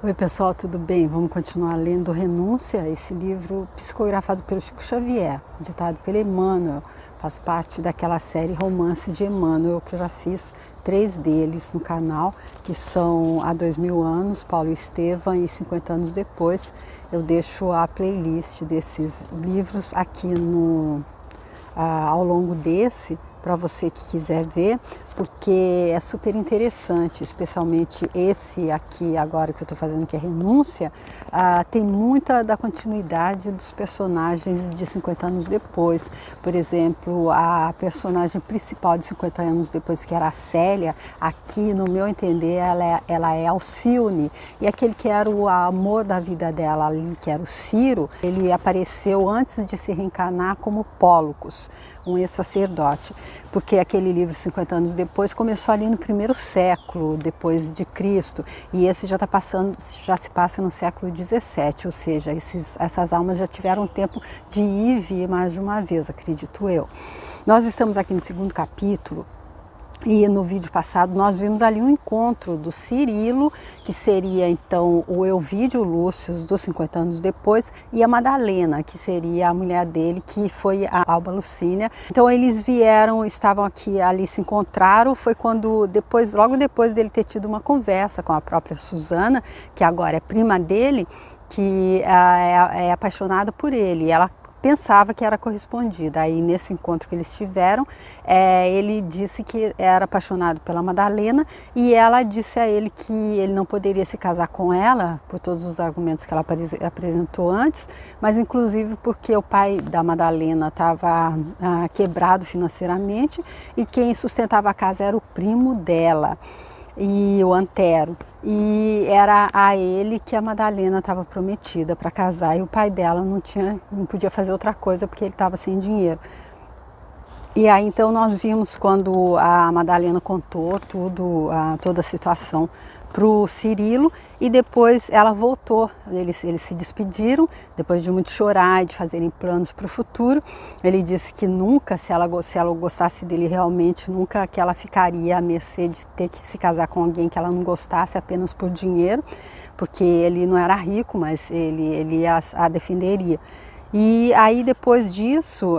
Oi pessoal, tudo bem? Vamos continuar lendo Renúncia, esse livro psicografado pelo Chico Xavier, ditado pelo Emmanuel. Faz parte daquela série Romances de Emmanuel, que eu já fiz 3 deles no canal, que são Há 2000 anos, Paulo e Estevam, e 50 anos depois. Eu deixo a playlist desses livros aqui ao longo desse, para você que quiser ver, porque é super interessante, especialmente esse aqui agora que eu estou fazendo, que é Renúncia, tem muita da continuidade dos personagens de 50 anos depois. Por exemplo, a personagem principal de 50 anos depois, que era a Célia, aqui no meu entender ela é Alcione, e aquele que era o amor da vida dela ali, que era o Ciro, ele apareceu antes de se reencarnar como Pólocos, um ex-sacerdote, porque aquele livro 50 anos depois começou ali no 1º século depois de Cristo, e esse já já se passa no século 17, ou seja, essas almas já tiveram tempo de ir e vir mais de uma vez, acredito eu. Nós estamos aqui no 2º capítulo. E no vídeo passado nós vimos ali um encontro do Cirilo, que seria então o Elvídio Lúcio dos 50 anos depois, e a Madalena, que seria a mulher dele, que foi a Alba Lucínia. Então eles estavam aqui, ali se encontraram, foi quando logo depois dele ter tido uma conversa com a própria Susana, que agora é prima dele, que é apaixonada por ele. Ela pensava que era correspondida. Aí nesse encontro que eles tiveram, ele disse que era apaixonado pela Madalena, e ela disse a ele que ele não poderia se casar com ela por todos os argumentos que ela apresentou antes, mas inclusive porque o pai da Madalena estava quebrado financeiramente, e quem sustentava a casa era o primo dela, e o Antero, e era a ele que a Madalena estava prometida para casar, e o pai dela não podia fazer outra coisa porque ele estava sem dinheiro. E aí então nós vimos quando a Madalena contou toda a situação para o Cirilo, e depois ela voltou, eles se despediram, depois de muito chorar e de fazerem planos para o futuro. Ele disse que nunca, se ela gostasse dele realmente, nunca que ela ficaria à mercê de ter que se casar com alguém que ela não gostasse apenas por dinheiro, porque ele não era rico, mas ele a defenderia. E aí depois disso,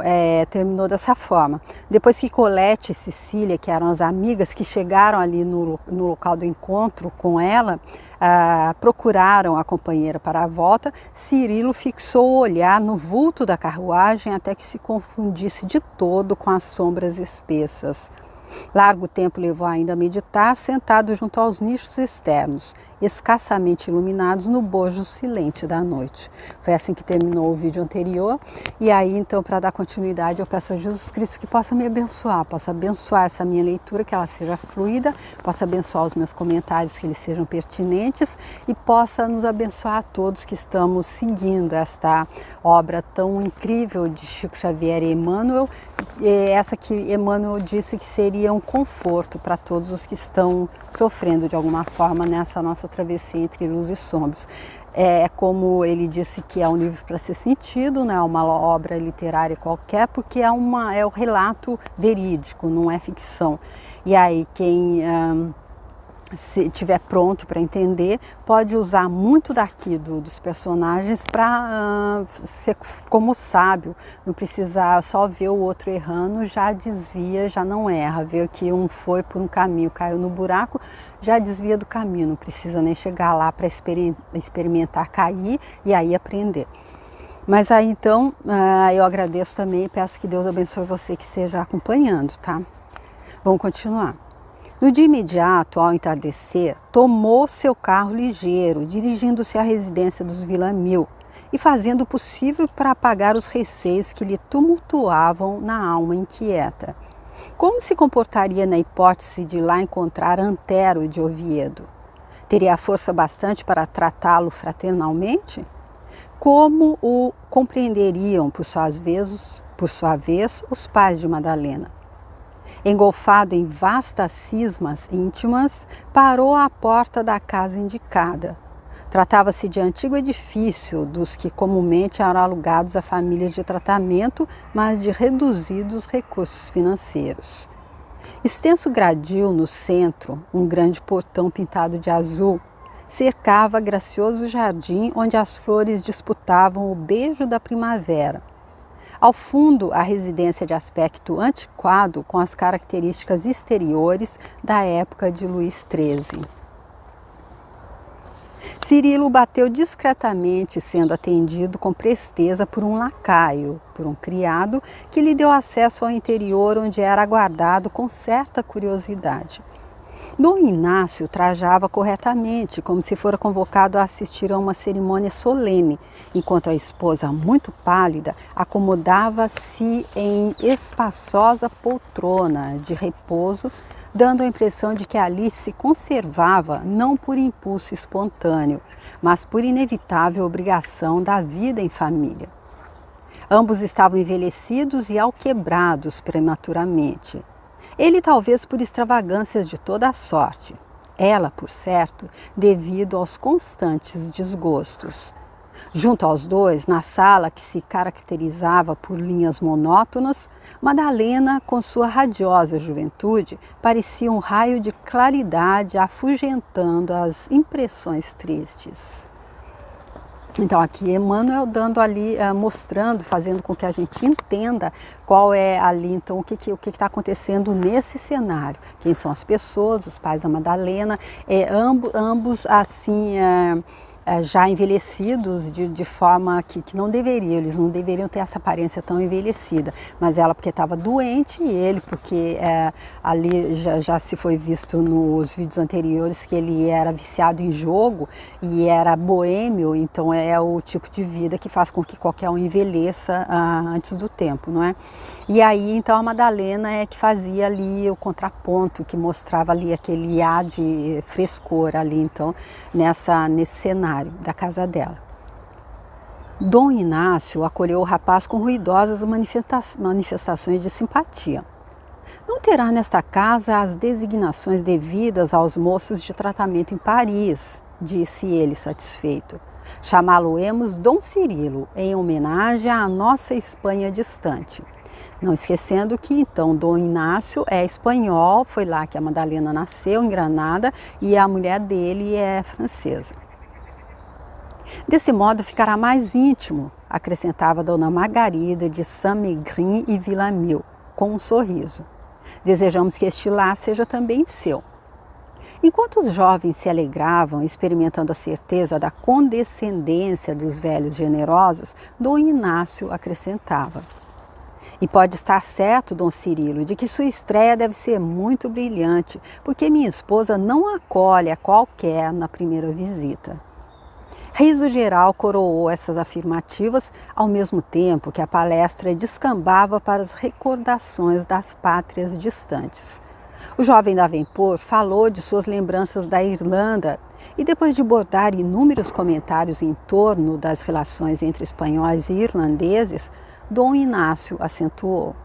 terminou dessa forma. Depois que Colette e Cecília, que eram as amigas que chegaram ali no local do encontro com ela, procuraram a companheira para a volta, Cirilo fixou o olhar no vulto da carruagem até que se confundisse de todo com as sombras espessas. Largo tempo levou ainda a meditar, sentado junto aos nichos externos, escassamente iluminados no bojo silente da noite. Foi assim que terminou o vídeo anterior. E aí, então, para dar continuidade, eu peço a Jesus Cristo que possa me abençoar, possa abençoar essa minha leitura, que ela seja fluida, possa abençoar os meus comentários, que eles sejam pertinentes, e possa nos abençoar a todos que estamos seguindo esta obra tão incrível de Chico Xavier e Emmanuel, essa que Emmanuel disse que seria um conforto para todos os que estão sofrendo de alguma forma nessa nossa travessia entre luz e sombras. Como ele disse, que é um livro para ser sentido, não é uma obra literária qualquer, porque é o relato verídico, não é ficção. E aí quem se estiver pronto para entender, pode usar muito daqui dos personagens para ser como sábio, não precisar só ver o outro errando, já desvia, já não erra, vê que um foi por um caminho, caiu no buraco, já desvia do caminho, não precisa nem chegar lá para experimentar cair e aí aprender. Mas aí então, eu agradeço também e peço que Deus abençoe você que esteja acompanhando, tá? Vamos continuar. No dia imediato, ao entardecer, tomou seu carro ligeiro, dirigindo-se à residência dos Villamil e fazendo o possível para apagar os receios que lhe tumultuavam na alma inquieta. Como se comportaria na hipótese de lá encontrar Antero de Oviedo? Teria força bastante para tratá-lo fraternalmente? Como o compreenderiam, por sua vez, os pais de Madalena? Engolfado em vastas cismas íntimas, parou à porta da casa indicada. Tratava-se de antigo edifício, dos que comumente eram alugados a famílias de tratamento, mas de reduzidos recursos financeiros. Extenso gradil no centro, um grande portão pintado de azul, cercava gracioso jardim onde as flores disputavam o beijo da primavera. Ao fundo, a residência de aspecto antiquado com as características exteriores da época de Luís XIII. Cirilo bateu discretamente, sendo atendido com presteza por um lacaio, por um criado, que lhe deu acesso ao interior, onde era aguardado com certa curiosidade. Dom Inácio trajava corretamente, como se fora convocado a assistir a uma cerimônia solene, enquanto a esposa, muito pálida, acomodava-se em espaçosa poltrona de repouso, dando a impressão de que ali se conservava não por impulso espontâneo, mas por inevitável obrigação da vida em família. Ambos estavam envelhecidos e alquebrados prematuramente. Ele talvez por extravagâncias de toda a sorte, ela, por certo, devido aos constantes desgostos. Junto aos dois, na sala que se caracterizava por linhas monótonas, Madalena, com sua radiosa juventude, parecia um raio de claridade afugentando as impressões tristes. Então aqui Emmanuel dando ali, mostrando, fazendo com que a gente entenda qual é ali, então o que está acontecendo nesse cenário. Quem são as pessoas, os pais da Madalena, ambos assim já envelhecidos de forma que não deveria, eles não deveriam ter essa aparência tão envelhecida, mas ela porque estava doente e ele porque ali já se foi visto nos vídeos anteriores que ele era viciado em jogo e era boêmio, então é o tipo de vida que faz com que qualquer um envelheça antes do tempo, não é? E aí então a Madalena é que fazia ali o contraponto, que mostrava ali aquele ar de frescor ali, então nesse cenário da casa dela. Dom Inácio acolheu o rapaz com ruidosas manifestações de simpatia. Não terá nesta casa as designações devidas aos moços de tratamento em Paris, disse ele satisfeito. Chamá-lo-emos Dom Cirilo, em homenagem à nossa Espanha distante. Não esquecendo que então Dom Inácio é espanhol, foi lá que a Madalena nasceu, em Granada, e a mulher dele é francesa. Desse modo ficará mais íntimo, acrescentava Dona Margarida de Saint-Mégrin e Villamil, com um sorriso. Desejamos que este lar seja também seu. Enquanto os jovens se alegravam, experimentando a certeza da condescendência dos velhos generosos, Dom Inácio acrescentava: e pode estar certo, Dom Cirilo, de que sua estreia deve ser muito brilhante, porque minha esposa não acolhe a qualquer na primeira visita. Riso geral coroou essas afirmativas, ao mesmo tempo que a palestra descambava para as recordações das pátrias distantes. O jovem Davenport falou de suas lembranças da Irlanda e, depois de bordar inúmeros comentários em torno das relações entre espanhóis e irlandeses, Dom Inácio acentuou: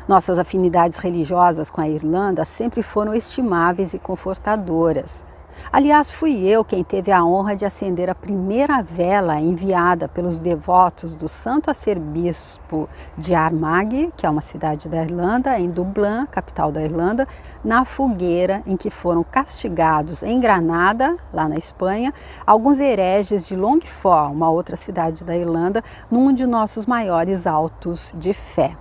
nossas afinidades religiosas com a Irlanda sempre foram estimáveis e confortadoras. Aliás, fui eu quem teve a honra de acender a primeira vela enviada pelos devotos do santo arcebispo de Armagh, que é uma cidade da Irlanda, em Dublin, capital da Irlanda, na fogueira em que foram castigados em Granada, lá na Espanha, alguns hereges de Longford, uma outra cidade da Irlanda, num de nossos maiores autos de fé.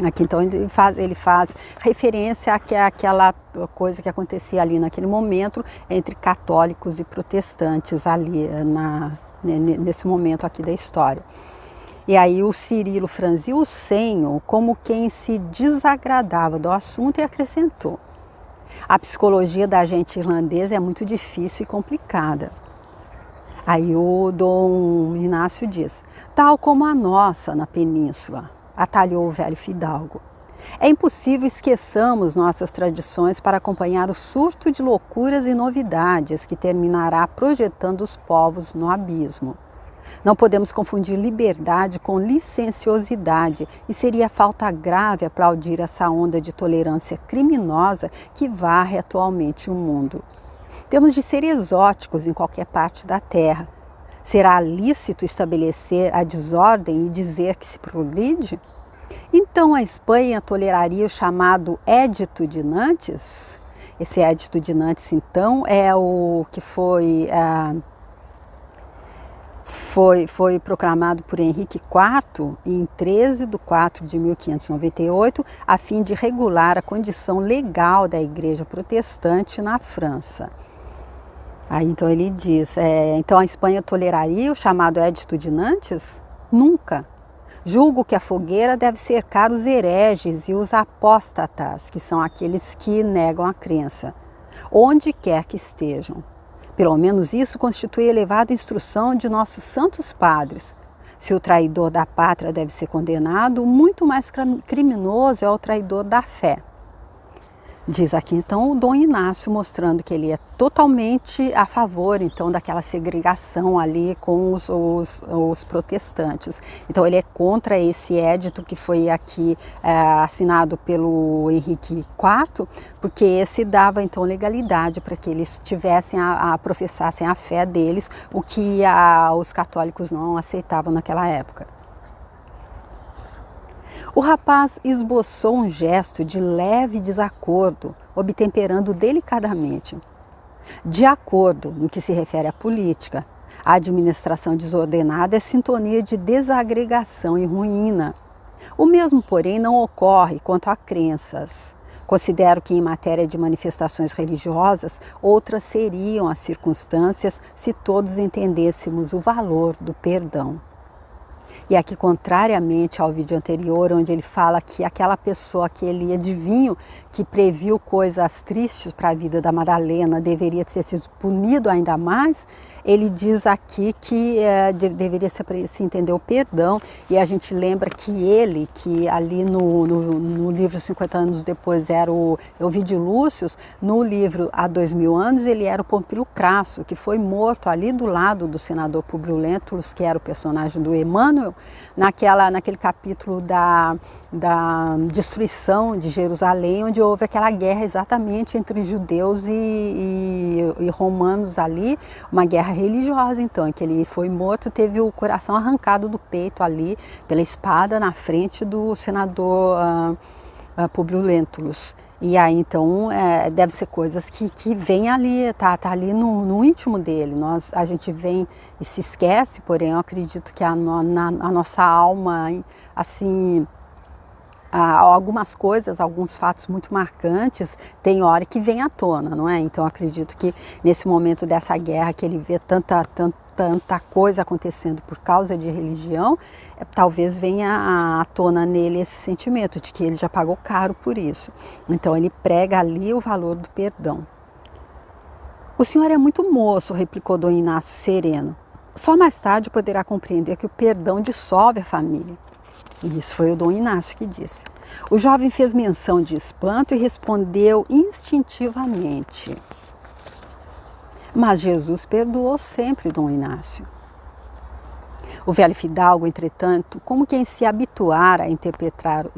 Aqui então ele faz referência àquela coisa que acontecia ali naquele momento entre católicos e protestantes ali nesse momento aqui da história. E aí o Cirilo franziu o senho como quem se desagradava do assunto e acrescentou: a psicologia da gente irlandesa é muito difícil e complicada. Aí o Dom Inácio diz: tal como a nossa na península, atalhou o velho fidalgo. É impossível esqueçamos nossas tradições para acompanhar o surto de loucuras e novidades que terminará projetando os povos no abismo. Não podemos confundir liberdade com licenciosidade e seria falta grave aplaudir essa onda de tolerância criminosa que varre atualmente o mundo. Temos de ser exóticos em qualquer parte da terra. Será lícito estabelecer a desordem e dizer que se progride? Então a Espanha toleraria o chamado Édito de Nantes? Esse Edito de Nantes, então, é o que foi proclamado por Henrique IV em 13 de 4 de 1598, a fim de regular a condição legal da Igreja Protestante na França. Aí então ele diz, então a Espanha toleraria o chamado Edito de Nantes? Nunca. Julgo que a fogueira deve cercar os hereges e os apóstatas, que são aqueles que negam a crença, onde quer que estejam. Pelo menos isso constitui elevada instrução de nossos santos padres. Se o traidor da pátria deve ser condenado, muito mais criminoso é o traidor da fé. Diz aqui então o Dom Inácio, mostrando que ele é totalmente a favor então daquela segregação ali com os protestantes. Então ele é contra esse édito que foi aqui assinado pelo Henrique IV, porque esse dava então legalidade para que eles tivessem professassem a fé deles, o que os católicos não aceitavam naquela época. O rapaz esboçou um gesto de leve desacordo, obtemperando delicadamente. De acordo no que se refere à política, a administração desordenada é sintonia de desagregação e ruína. O mesmo, porém, não ocorre quanto a crenças. Considero que em matéria de manifestações religiosas, outras seriam as circunstâncias se todos entendêssemos o valor do perdão. E aqui, contrariamente ao vídeo anterior, onde ele fala que aquela pessoa, aquele adivinho que previu coisas tristes para a vida da Madalena, deveria ter sido punido ainda mais, ele diz aqui que deveria se entender o perdão. E a gente lembra que ele, que ali no livro 50 anos depois era o Ovidio Lúcio, no livro Há 2000 anos ele era o Pompílio Crasso, que foi morto ali do lado do senador Públio Lentulus, que era o personagem do Emmanuel, naquele capítulo da destruição de Jerusalém, onde houve aquela guerra exatamente entre judeus e romanos ali, uma guerra religiosa então, em que ele foi morto, teve o coração arrancado do peito ali pela espada na frente do senador Públio Lentulus. E aí então deve ser coisas que vem ali, tá ali no íntimo dele. A gente vem e se esquece, porém eu acredito que a nossa alma, assim, algumas coisas, alguns fatos muito marcantes, tem hora que vem à tona, não é? Então acredito que nesse momento dessa guerra que ele vê tanta coisa acontecendo por causa de religião, talvez venha à tona nele esse sentimento de que ele já pagou caro por isso. Então ele prega ali o valor do perdão. O senhor é muito moço, replicou Dom Inácio sereno. Só mais tarde poderá compreender que o perdão dissolve a família. E isso foi o Dom Inácio que disse. O jovem fez menção de espanto e respondeu instintivamente. Mas Jesus perdoou sempre, Dom Inácio. O velho fidalgo, entretanto, como quem se habituara a interpretar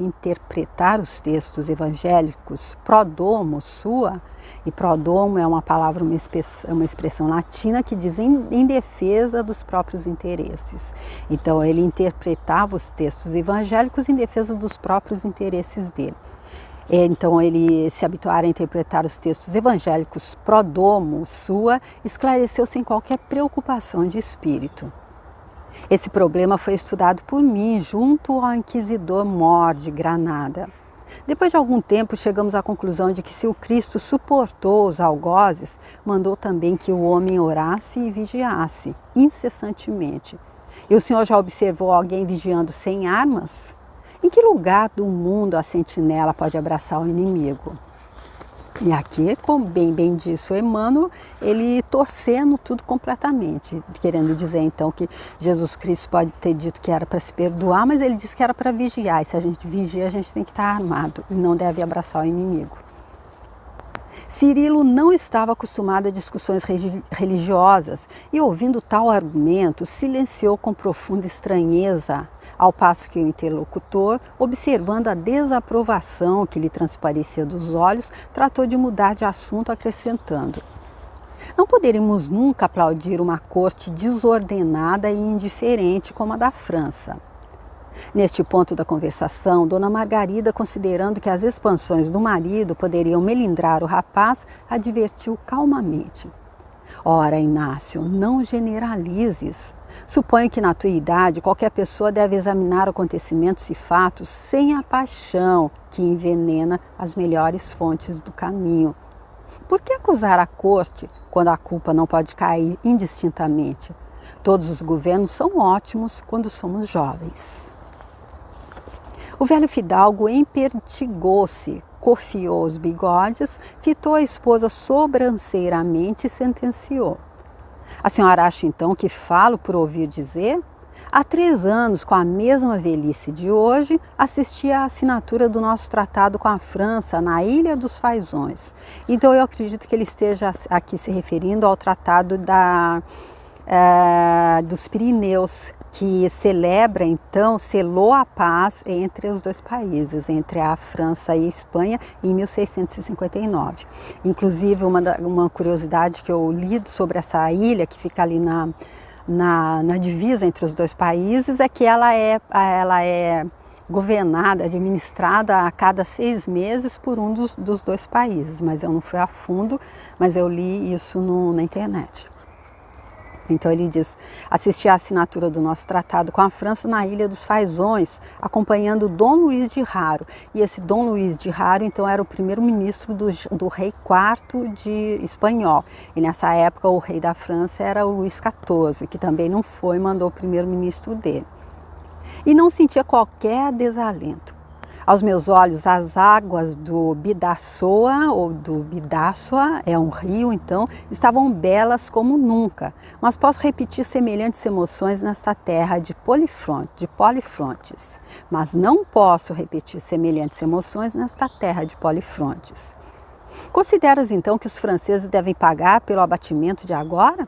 os textos evangélicos pro domo sua, e pro domo é uma palavra, uma expressão latina que diz em defesa dos próprios interesses. Então ele interpretava os textos evangélicos em defesa dos próprios interesses dele. Então ele se habituara a interpretar os textos evangélicos pro domo sua, esclareceu sem qualquer preocupação de espírito. Esse problema foi estudado por mim junto ao inquisidor Mor de Granada. Depois de algum tempo chegamos à conclusão de que se o Cristo suportou os algozes, mandou também que o homem orasse e vigiasse incessantemente. E o senhor já observou alguém vigiando sem armas? Em que lugar do mundo a sentinela pode abraçar o inimigo? E aqui, como bem disse o Emmanuel, ele torcendo tudo completamente, querendo dizer então que Jesus Cristo pode ter dito que era para se perdoar, mas ele disse que era para vigiar, e se a gente vigia a gente tem que estar armado e não deve abraçar o inimigo. Cirilo não estava acostumado a discussões religiosas e, ouvindo tal argumento, silenciou com profunda estranheza, ao passo que o interlocutor, observando a desaprovação que lhe transparecia dos olhos, tratou de mudar de assunto, acrescentando: não poderíamos nunca aplaudir uma corte desordenada e indiferente como a da França. Neste ponto da conversação, Dona Margarida, considerando que as expansões do marido poderiam melindrar o rapaz, advertiu calmamente. Ora, Inácio, não generalizes. Suponho que na tua idade qualquer pessoa deve examinar acontecimentos e fatos sem a paixão que envenena as melhores fontes do caminho. Por que acusar a corte quando a culpa não pode cair indistintamente? Todos os governos são ótimos quando somos jovens. O velho fidalgo empertigou-se, cofiou os bigodes, fitou a esposa sobranceiramente e sentenciou. A senhora acha então que falo por ouvir dizer? Há 3 anos, com a mesma velhice de hoje, assisti à assinatura do nosso tratado com a França na Ilha dos Faisões. Então eu acredito que ele esteja aqui se referindo ao tratado dos Pirineus, que celebra, então, selou a paz entre os 2 países, entre a França e a Espanha, em 1659. Inclusive, uma curiosidade que eu li sobre essa ilha, que fica ali na divisa entre os 2 países, é que ela é governada, administrada a cada 6 meses por um dos 2 países. Mas eu não fui a fundo, mas eu li isso na internet. Então ele diz, assisti à assinatura do nosso tratado com a França na Ilha dos Faisões, acompanhando Dom Luís de Haro. E esse Dom Luís de Haro, então, era o primeiro-ministro do rei IV de espanhol. E nessa época o rei da França era o Luís XIV, que também não foi, mandou o primeiro-ministro dele. E não sentia qualquer desalento. Aos meus olhos, as águas do Bidasoa, ou do Bidasoa, é um rio, então, estavam belas como nunca. Mas posso repetir semelhantes emoções nesta terra de Polifrontes. Mas não posso repetir semelhantes emoções nesta terra de Polifrontes. Consideras, então, que os franceses devem pagar pelo abatimento de agora?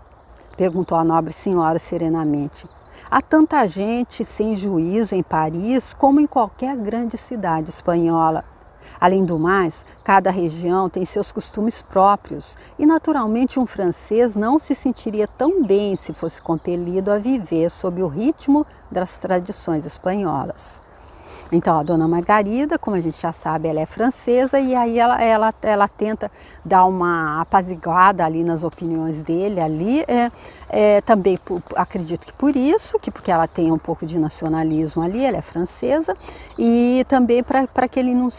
Perguntou a nobre senhora serenamente. Há tanta gente sem juízo em Paris como em qualquer grande cidade espanhola. Além do mais, cada região tem seus costumes próprios e, naturalmente, um francês não se sentiria tão bem se fosse compelido a viver sob o ritmo das tradições espanholas. Então, a Dona Margarida, como a gente já sabe, ela é francesa e aí ela tenta dar uma apaziguada ali nas opiniões dele ali, também acredito que por isso, porque ela tem um pouco de nacionalismo ali, ela é francesa, e também para que ele não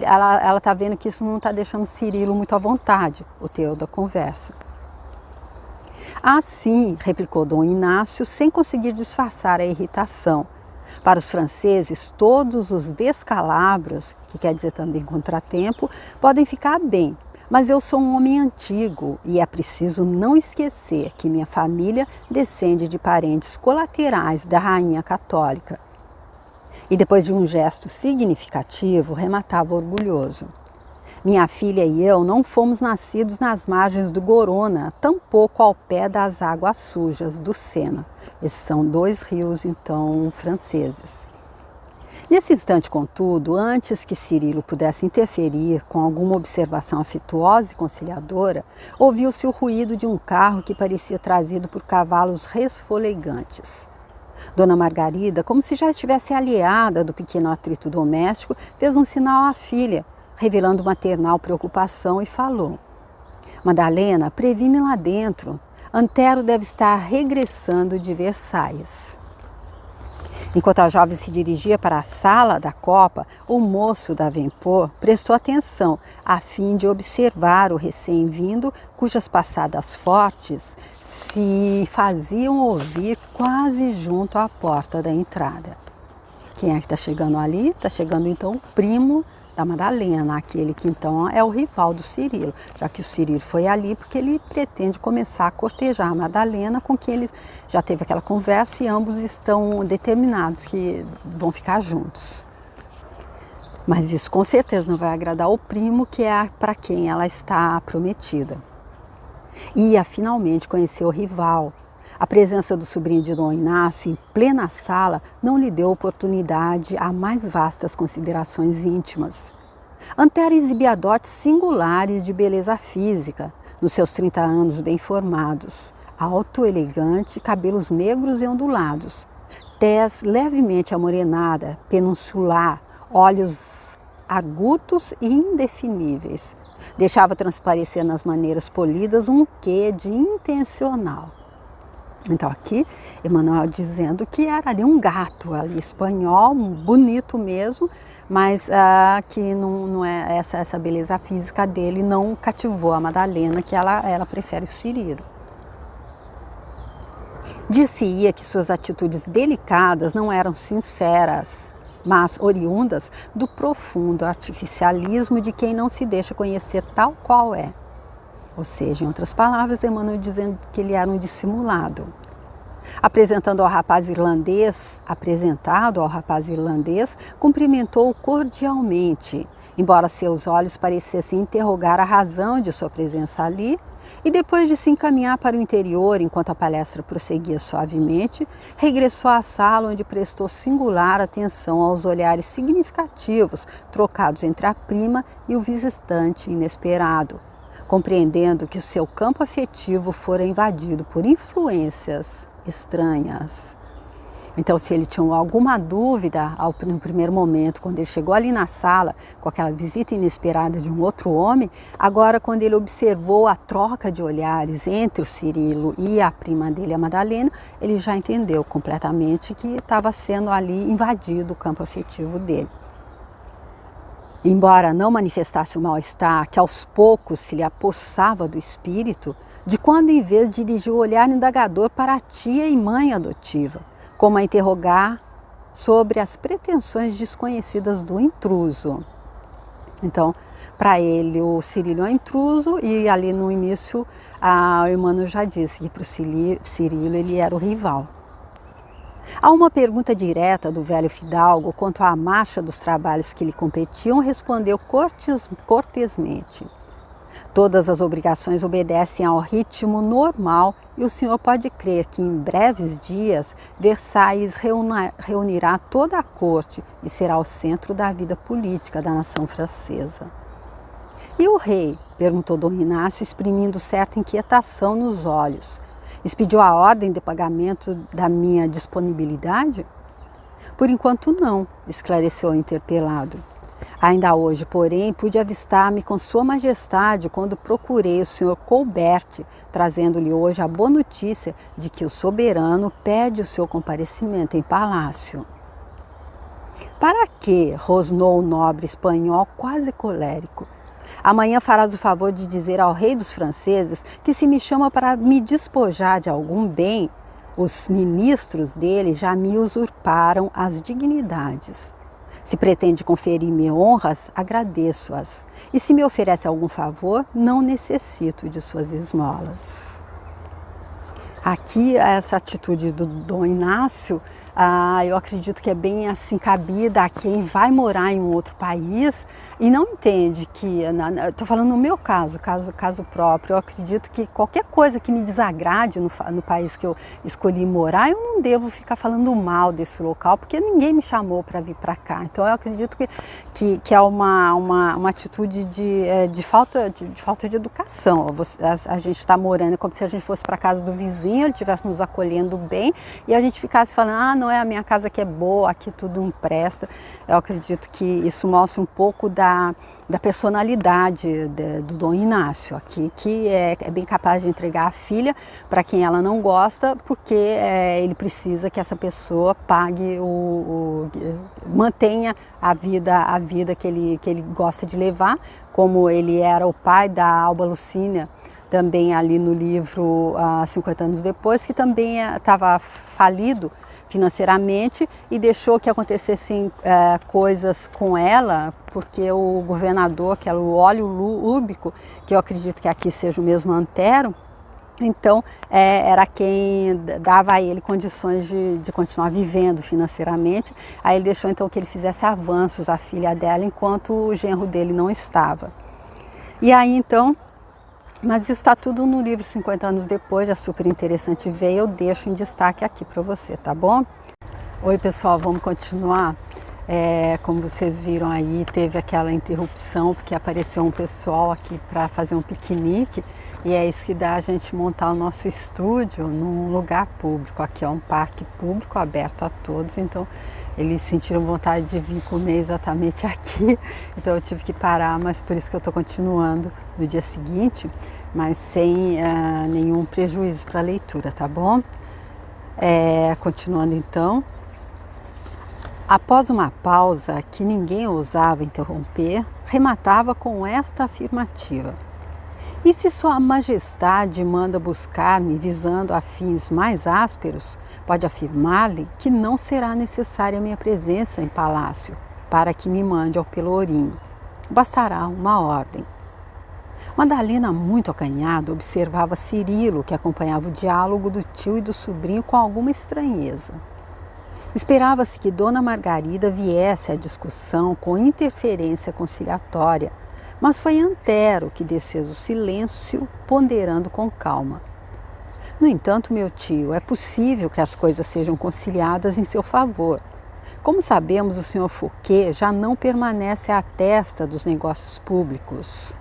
ela está vendo que isso não está deixando Cirilo muito à vontade, o teor da conversa. Ah, sim, replicou Dom Inácio, sem conseguir disfarçar a irritação. Para os franceses, todos os descalabros, que quer dizer também contratempo, podem ficar bem. Mas eu sou um homem antigo e é preciso não esquecer que minha família descende de parentes colaterais da rainha católica. E depois de um gesto significativo, rematava orgulhoso. Minha filha e eu não fomos nascidos nas margens do Gorona, tampouco ao pé das águas sujas do Sena. Esses são 2 rios, então, franceses. Nesse instante, contudo, antes que Cirilo pudesse interferir com alguma observação afetuosa e conciliadora, ouviu-se o ruído de um carro que parecia trazido por cavalos resfolegantes. Dona Margarida, como se já estivesse aliada do pequeno atrito doméstico, fez um sinal à filha, revelando maternal preocupação, e falou: Madalena, previne lá dentro. Antero deve estar regressando de Versailles. Enquanto a jovem se dirigia para a sala da copa, o moço da Vempor prestou atenção a fim de observar o recém-vindo, cujas passadas fortes se faziam ouvir quase junto à porta da entrada. Quem é que está chegando ali? Está chegando então o primo da Madalena, aquele que então é o rival do Cirilo, já que o Cirilo foi ali porque ele pretende começar a cortejar a Madalena, com quem ele já teve aquela conversa e ambos estão determinados que vão ficar juntos. Mas isso com certeza não vai agradar o primo, que é para quem ela está prometida. Ia finalmente conhecer o rival. A presença do sobrinho de Dom Inácio em plena sala não lhe deu oportunidade a mais vastas considerações íntimas. Antero exibia dotes singulares de beleza física, nos seus 30 anos bem formados, alto, elegante, cabelos negros e ondulados. tez levemente amorenada, peninsular, olhos agudos e indefiníveis. Deixava transparecer nas maneiras polidas um quê de intencional. Então aqui, Emmanuel dizendo que era ali um gato ali, espanhol, bonito mesmo, mas que não é essa beleza física dele não cativou a Madalena, que ela prefere o Cirilo. Dir-se-ia que suas atitudes delicadas não eram sinceras, mas oriundas do profundo artificialismo de quem não se deixa conhecer tal qual é. Ou seja, em outras palavras, Emmanuel dizendo que ele era um dissimulado. Apresentado ao rapaz irlandês, cumprimentou-o cordialmente, embora seus olhos parecessem interrogar a razão de sua presença ali, e depois de se encaminhar para o interior enquanto a palestra prosseguia suavemente, regressou à sala onde prestou singular atenção aos olhares significativos trocados entre a prima e o visitante inesperado, compreendendo que o seu campo afetivo fora invadido por influências estranhas. Então, se ele tinha alguma dúvida no primeiro momento, quando ele chegou ali na sala, com aquela visita inesperada de um outro homem, agora quando ele observou a troca de olhares entre o Cirilo e a prima dele, a Madalena, ele já entendeu completamente que estava sendo ali invadido o campo afetivo dele. Embora não manifestasse o mal-estar que aos poucos se lhe apossava do espírito, de quando em vez dirigiu o olhar indagador para a tia e mãe adotiva, como a interrogar sobre as pretensões desconhecidas do intruso. Então, para ele, o Cirilo é um intruso, e ali no início, o Emmanuel já disse que para o Cirilo ele era o rival. A uma pergunta direta do velho fidalgo quanto à marcha dos trabalhos que lhe competiam, respondeu cortesmente: todas as obrigações obedecem ao ritmo normal e o senhor pode crer que em breves dias Versailles reunirá toda a corte e será o centro da vida política da nação francesa. E o rei? Perguntou Dom Inácio, exprimindo certa inquietação nos olhos. Expediu a ordem de pagamento da minha disponibilidade? Por enquanto não, esclareceu o interpelado. Ainda hoje, porém, pude avistar-me com Sua Majestade quando procurei o Sr. Colbert, trazendo-lhe hoje a boa notícia de que o soberano pede o seu comparecimento em palácio. Para quê? Rosnou o nobre espanhol quase colérico. Amanhã farás o favor de dizer ao rei dos franceses que se me chama para me despojar de algum bem, os ministros dele já me usurparam as dignidades. Se pretende conferir-me honras, agradeço-as. E se me oferece algum favor, não necessito de suas esmolas. Aqui, essa atitude do Dom Inácio, eu acredito que é bem assim cabida a quem vai morar em um outro país e não entende que, estou falando no meu caso próprio, eu acredito que qualquer coisa que me desagrade no país que eu escolhi morar, eu não devo ficar falando mal desse local, porque ninguém me chamou para vir para cá. Então eu acredito que é uma atitude de falta de educação. A gente está morando, é como se a gente fosse para a casa do vizinho, ele estivesse nos acolhendo bem e a gente ficasse falando, não é a minha casa que é boa, aqui tudo não presta. Eu acredito que isso mostra um pouco da personalidade do Dom Inácio aqui, que é bem capaz de entregar a filha para quem ela não gosta, porque ele precisa que essa pessoa pague, mantenha a vida que ele gosta de levar, como ele era o pai da Alba Lucínia, também ali no livro 50 anos depois, que também estava falido financeiramente e deixou que acontecessem coisas com ela, porque o governador, que era o Óleo Úbico, que eu acredito que aqui seja o mesmo Antero, então era quem dava a ele condições de continuar vivendo financeiramente. Aí ele deixou então que ele fizesse avanços à filha dela, enquanto o genro dele não estava. E aí então, mas isso está tudo no livro 50 anos depois, é super interessante ver, eu deixo em destaque aqui para você, tá bom? Oi pessoal, vamos continuar. Como vocês viram aí, teve aquela interrupção porque apareceu um pessoal aqui para fazer um piquenique E é isso que dá a gente montar o nosso estúdio num lugar público. Aqui é um parque público aberto a todos, então eles sentiram vontade de vir comer exatamente aqui. Então eu tive que parar, mas por isso que eu estou continuando no dia seguinte, mas sem nenhum prejuízo para a leitura, tá bom? Continuando então. Após uma pausa que ninguém ousava interromper, rematava com esta afirmativa: e se Sua Majestade manda buscar-me visando a fins mais ásperos, pode afirmar-lhe que não será necessária minha presença em palácio para que me mande ao Pelourinho. Bastará uma ordem. Madalena, muito acanhada, observava Cirilo, que acompanhava o diálogo do tio e do sobrinho com alguma estranheza. Esperava-se que Dona Margarida viesse à discussão com interferência conciliatória, mas foi Antero que desfez o silêncio, ponderando com calma. No entanto, meu tio, é possível que as coisas sejam conciliadas em seu favor. Como sabemos, o Sr. Fouquet já não permanece à testa dos negócios públicos.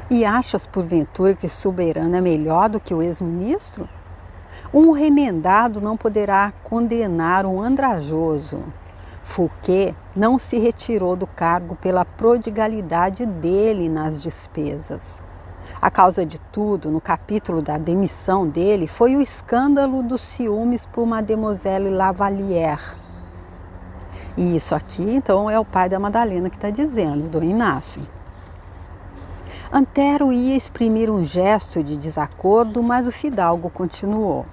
E achas, porventura, que o soberano é melhor do que o ex-ministro? Um remendado não poderá condenar um andrajoso. Fouquet não se retirou do cargo pela prodigalidade dele nas despesas. A causa de tudo, no capítulo da demissão dele, foi o escândalo dos ciúmes por Mademoiselle Lavalière. E isso aqui, então, é o pai da Madalena que está dizendo, Dom Inácio. Antero ia exprimir um gesto de desacordo, mas o fidalgo continuou.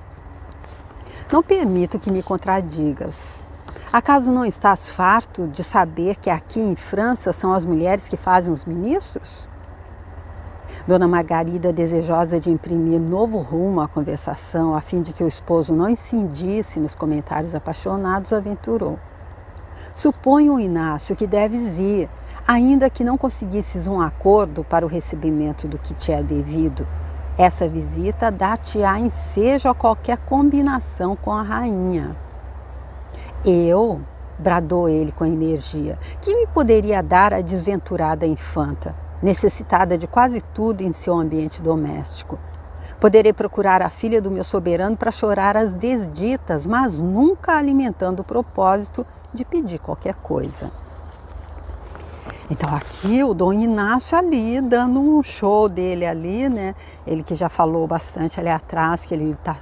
Não permito que me contradigas. Acaso não estás farto de saber que aqui em França são as mulheres que fazem os ministros? Dona Margarida, desejosa de imprimir novo rumo à conversação, a fim de que o esposo não incendisse nos comentários apaixonados, aventurou. Suponho, Inácio, que deves ir, ainda que não conseguisses um acordo para o recebimento do que te é devido. Essa visita dar-te-á ensejo a qualquer combinação com a rainha. Eu, bradou ele com energia, que me poderia dar a desventurada infanta, necessitada de quase tudo em seu ambiente doméstico? Poderei procurar a filha do meu soberano para chorar as desditas, mas nunca alimentando o propósito de pedir qualquer coisa. Então aqui o Dom Inácio ali, dando um show dele ali, né? Ele que já falou bastante ali atrás, que ele está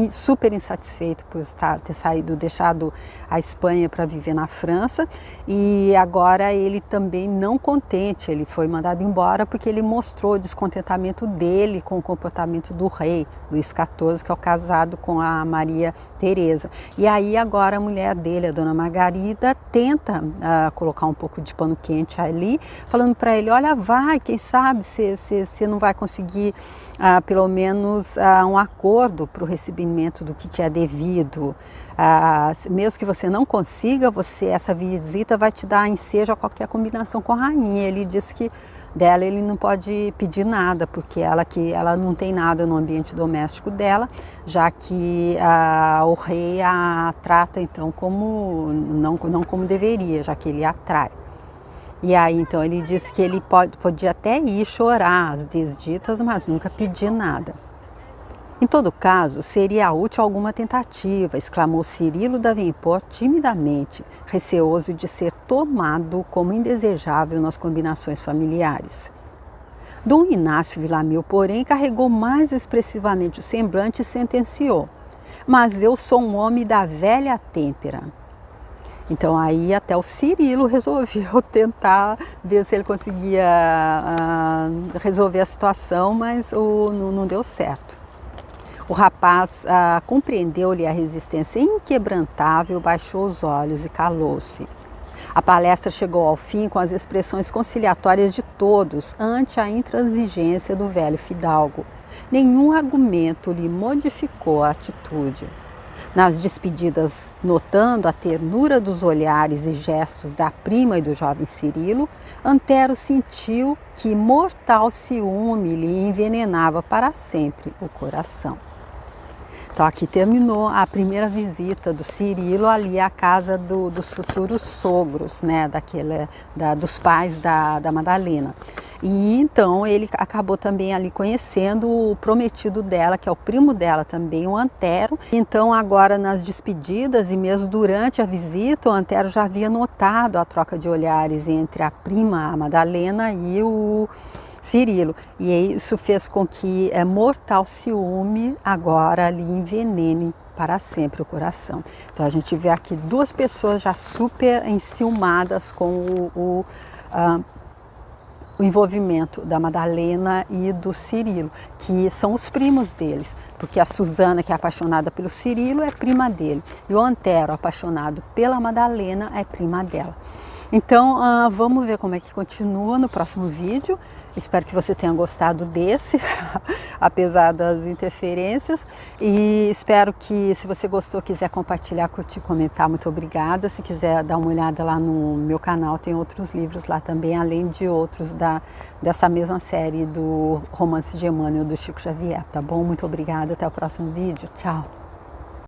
super insatisfeito por ter deixado a Espanha para viver na França. E agora ele também não contente, ele foi mandado embora porque ele mostrou o descontentamento dele com o comportamento do rei, Luís XIV, que é o casado com a Maria Teresa. E aí agora a mulher dele, a Dona Margarida, tenta colocar um pouco de pano quente ali, falando para ele, olha, vai, quem sabe você não vai conseguir pelo menos um acordo para o recebimento do que te é devido. Mesmo que você não consiga, essa visita vai te dar ensejo a qualquer combinação com a rainha. Ele diz que dela ele não pode pedir nada, porque ela não tem nada no ambiente doméstico dela, já que o rei a trata então não como deveria, já que ele a atrai. E aí então ele disse que ele podia até ir chorar as desditas, mas nunca pedir nada. Em todo caso, seria útil alguma tentativa, exclamou Cirilo Davenport timidamente, receoso de ser tomado como indesejável nas combinações familiares. Dom Inácio Villamil, porém, carregou mais expressivamente o semblante e sentenciou: mas eu sou um homem da velha têmpera. Então aí até o Cirilo resolveu tentar ver se ele conseguia resolver a situação, mas não deu certo. O rapaz compreendeu-lhe a resistência inquebrantável, baixou os olhos e calou-se. A palestra chegou ao fim com as expressões conciliatórias de todos ante a intransigência do velho fidalgo. Nenhum argumento lhe modificou a atitude. Nas despedidas, notando a ternura dos olhares e gestos da prima e do jovem Cirilo, Antero sentiu que mortal ciúme lhe envenenava para sempre o coração. Então aqui terminou a primeira visita do Cirilo ali à casa dos futuros sogros, né, dos pais da Madalena. E então ele acabou também ali conhecendo o prometido dela, que é o primo dela também, o Antero. Então agora nas despedidas e mesmo durante a visita, o Antero já havia notado a troca de olhares entre a prima, a Madalena, e o Cirilo. E isso fez com que mortal ciúme agora ali envenene para sempre o coração. Então a gente vê aqui duas pessoas já super enciumadas com o envolvimento da Madalena e do Cirilo, que são os primos deles, porque a Susana, que é apaixonada pelo Cirilo, é prima dele, e o Antero, apaixonado pela Madalena, é prima dela. Então vamos ver como é que continua no próximo vídeo. Espero que você tenha gostado desse, apesar das interferências. E espero que, se você gostou, quiser compartilhar, curtir, comentar, muito obrigada. Se quiser dar uma olhada lá no meu canal, tem outros livros lá também, além de outros dessa mesma série do Romance de Emmanuel, do Chico Xavier, tá bom? Muito obrigada, até o próximo vídeo. Tchau!